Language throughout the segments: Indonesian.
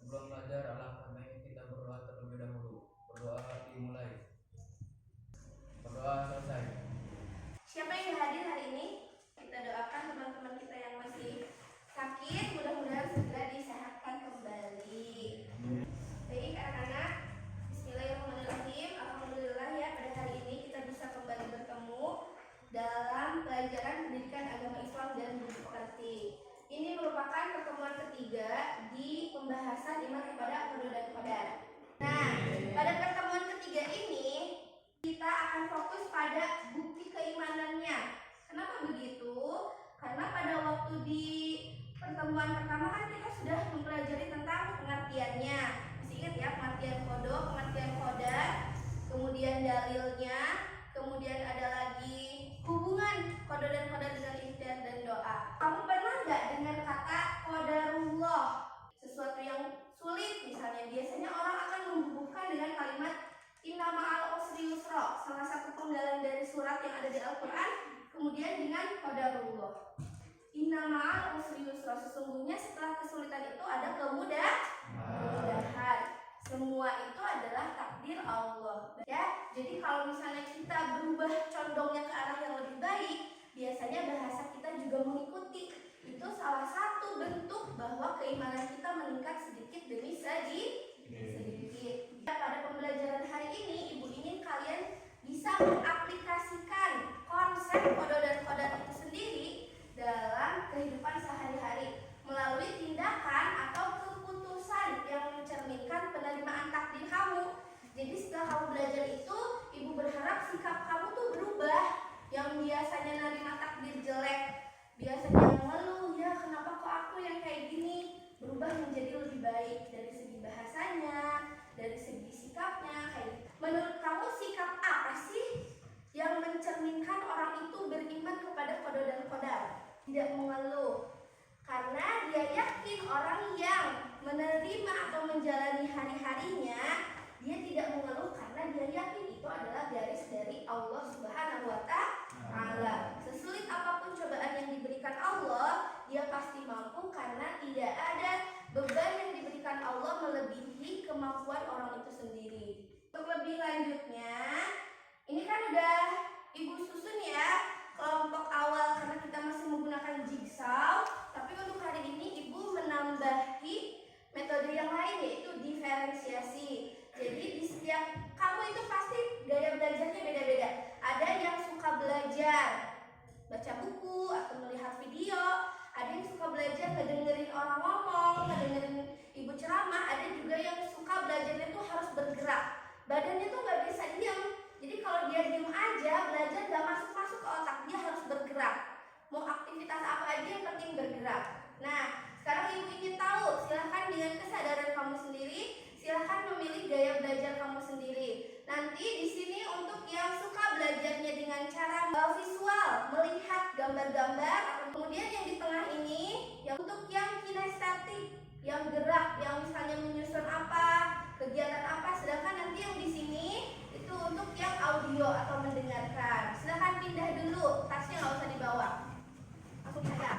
Sebelum belajar, alangkah baiknya kita berdoa terlebih dahulu. Berdoa dimulai. Berdoa selesai. Siapa yang hadir hari ini? Kita doakan teman-teman kita yang masih sakit, mudah-mudahan segera disehatkan kembali. Baik anak-anak, bismillahirrahmanirrahim. Alhamdulillah ya, pada hari ini kita bisa kembali bertemu dalam pelajaran pendidikan agama Islam dan budi pekerti. Ini merupakan pertemuan ketiga di pembahasan iman kepada qada dan qadar. Nah, pada pertemuan ketiga ini kita akan fokus pada bukti keimanannya. Kenapa begitu? Karena pada waktu di pertemuan pertama kan kita sudah mempelajari tentang pengertiannya. Masih ingat ya, pengertian kodok, pengertian qadar, kemudian dalilnya, kemudian ada lagi hubungan qada dan qadar dengan ikhtiar dan doa. Kamu pernah nggak dengar kata qadarullah? Sesuatu yang sulit misalnya, biasanya orang akan menghubungkan dengan kalimat inna ma'al usri yusra, salah satu penggalan dari surat yang ada di Al-Quran, kemudian dengan qadarullah. Inna ma'al usri yusra, sesungguhnya setelah kesulitan itu ada kemudahan. Semua itu adalah takdir Allah. Ya, jadi kalau misalnya kita berubah condongnya ke arah yang lebih baik, biasanya bahasa kita juga mengikuti. Itu salah satu bentuk bahwa keimanan kita meningkat sedikit demi sedikit. Pada pembelajaran hari ini, Ibu ingin kalian bisa mengaplikasikan konsep qada dan qadar itu sendiri dalam kehidupan sehari-hari melalui tindakan atau keputusan yang mencerminkan penerimaan takdir kamu. Jadi setelah kamu belajar itu, Ibu berharap sikap kamu tuh berubah. Yang biasanya nerima takdir jelek, biasanya mengeluh, ya kenapa kok aku yang kayak gini, berubah menjadi lebih baik dari segi bahasanya, dari segi sikapnya kayak gitu. Menurut kamu sikap apa sih yang mencerminkan orang itu beriman kepada qada dan qadar? Tidak mengeluh, karena dia yakin orang yang menerima atau menjalani hari-harinya, dia tidak mengeluh karena dia yakin itu adalah garis dari Allah Subhanahu wa Ta'ala. Sesulit apapun cobaan yang diberikan Allah, dia pasti mampu karena tidak ada beban yang diberikan Allah melebihi kemampuan orang itu sendiri. Untuk lebih lanjutnya, ini kan udah Ibu susun ya kelompok awal karena kita masih menggunakan jigsaw, tapi untuk hari ini Ibu menambahi metode yang lain, yaitu diferensiasi. Jadi di setiap kamu itu pasti gaya belajarnya beda-beda. Ada yang suka belajar baca buku atau melihat video, ada yang suka belajar ngedengerin orang ngomong, ngedengerin ibu ceramah, ada juga yang suka belajarnya tuh harus bergerak. Badannya tuh nggak bisa diam. Jadi kalau dia diam aja, belajar nggak masuk ke otak, dia harus bergerak. Mau aktivitas apa aja yang penting bergerak. Nah, sekarang ibu ingin tahu, silahkan dengan kesadaran kamu sendiri, silahkan memilih gaya belajar kamu sendiri. Nanti di sini untuk yang suka belajarnya dengan cara visual, melihat gambar-gambar, kemudian yang di tengah ini yang untuk yang kinestetik, yang gerak, yang misalnya menyusun apa, kegiatan apa, sedangkan nanti yang di sini itu untuk yang audio atau mendengarkan. Silahkan pindah dulu, tasnya nggak usah dibawa, langsung saja.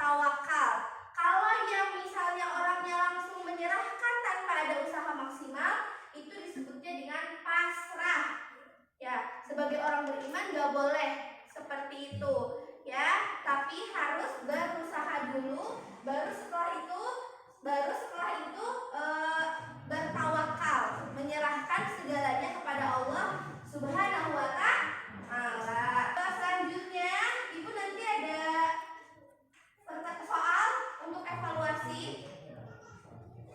bertawakal. Kalau yang misalnya orangnya langsung menyerahkan tanpa ada usaha maksimal, itu disebutnya dengan pasrah. Ya, sebagai orang beriman gak boleh seperti itu, ya. Tapi harus berusaha dulu, baru setelah itu bertawakal, menyerahkan segalanya kepada Allah Subhanahu wa Ta'ala. Selanjutnya, Ibu nanti ada soal untuk evaluasi.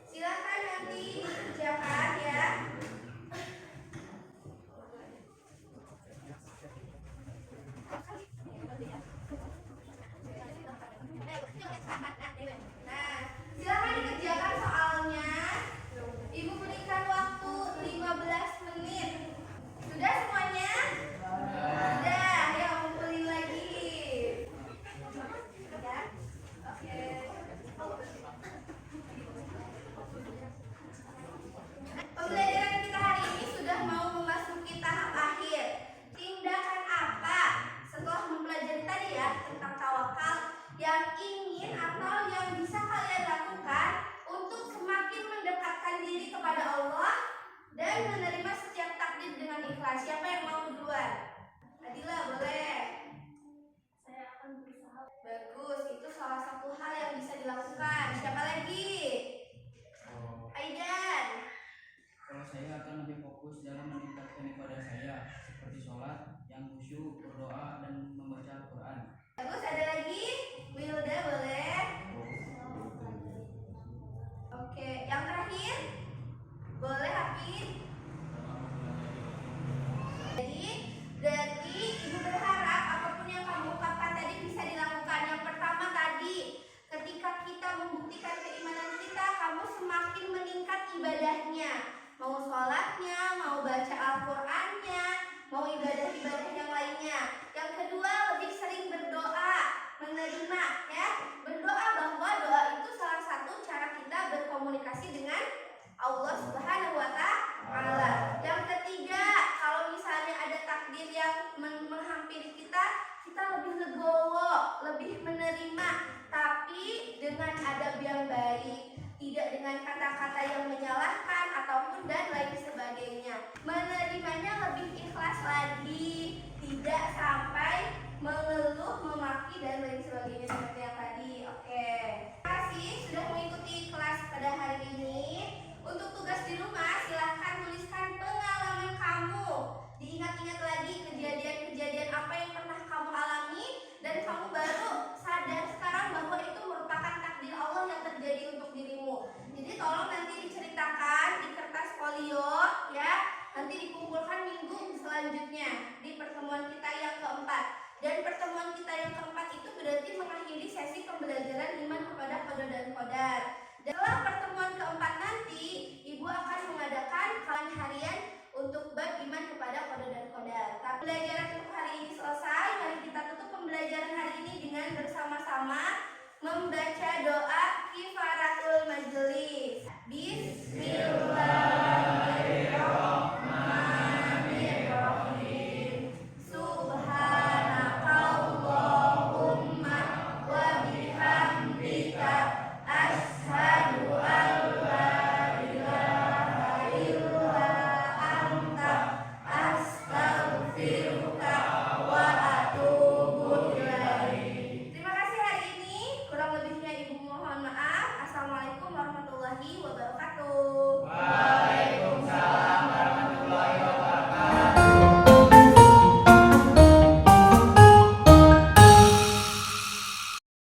Silakan nanti dikerjakan ya. Nah, silakan dikerjakan soalnya. Ibu berikan waktu 15 menit. Sudah semuanya? Sudah, ya ngumpulin lagi. Ya. Oke. Pembelajaran kita hari ini sudah mau memasuki tahap akhir. Tindakan apa setelah mempelajari tadi ya tentang tawakal yang ingin atau yang bisa kalian lakukan untuk semakin mendekatkan diri kepada Allah dan menerima setiap takdir dengan ikhlas? Siapa yang mau duluan? Adila boleh. Saya akan berusaha. Bagus, itu salah satu hal yang bisa dilakukan. Siapa lagi? Aidan. Kalau saya akan lebih fokus dalam meningkatkan ibadah saya, seperti sholat yang khusyuk, berdoa, dan membaca Al-Quran. Bagus, ada lagi? Wilda boleh. Oke, yang terakhir boleh Hafid. Jadi Ibu berharap apapun yang kamu ungkapkan tadi bisa dilakukan. Yang pertama tadi, ketika kita membuktikan keimanan kita, kamu semakin meningkat ibadahnya. Mau sholatnya, mau baca Al-Qurannya, mau ibadah-ibadah yang lainnya. Yang kedua, lebih sering berdoa, menerima ya. Berdoa bahwa doa itu salah satu cara kita berkomunikasi dengan Allah Subhanahu wa Ta'ala. Yang ketiga, kalau misalnya ada takdir yang menghampiri kita, kita lebih legowo, lebih menerima, tapi dengan adab yang baik, tidak dengan kata-kata yang menyalahkan ataupun dan lain sebagainya. Menerimanya lebih ikhlas lagi, tidak sampai mengeluh, memaki dan lain sebagainya seperti yang tadi. Oke. Terima kasih sudah mengikuti kelas pada hari ini. Untuk tugas di rumah silahkan tuliskan pengalaman kamu. Diingat-ingat lagi kejadian-kejadian apa yang pernah kamu alami dan kamu baru sadar sekarang bahwa itu merupakan takdir Allah yang terjadi untuk dirimu. Jadi tolong nanti diceritakan di kertas folio ya. Nanti dikumpulkan minggu selanjutnya di pertemuan kita yang keempat. Dan pertemuan kita yang keempat itu berarti mengakhiri sesi pembelajaran iman kepada qada dan qadar. Setelah pertemuan keempat nanti, Ibu akan mengadakan kajian harian untuk bab iman kepada qada dan qadar. Pembelajaran untuk hari ini selesai. Mari kita tutup pembelajaran hari ini dengan bersama-sama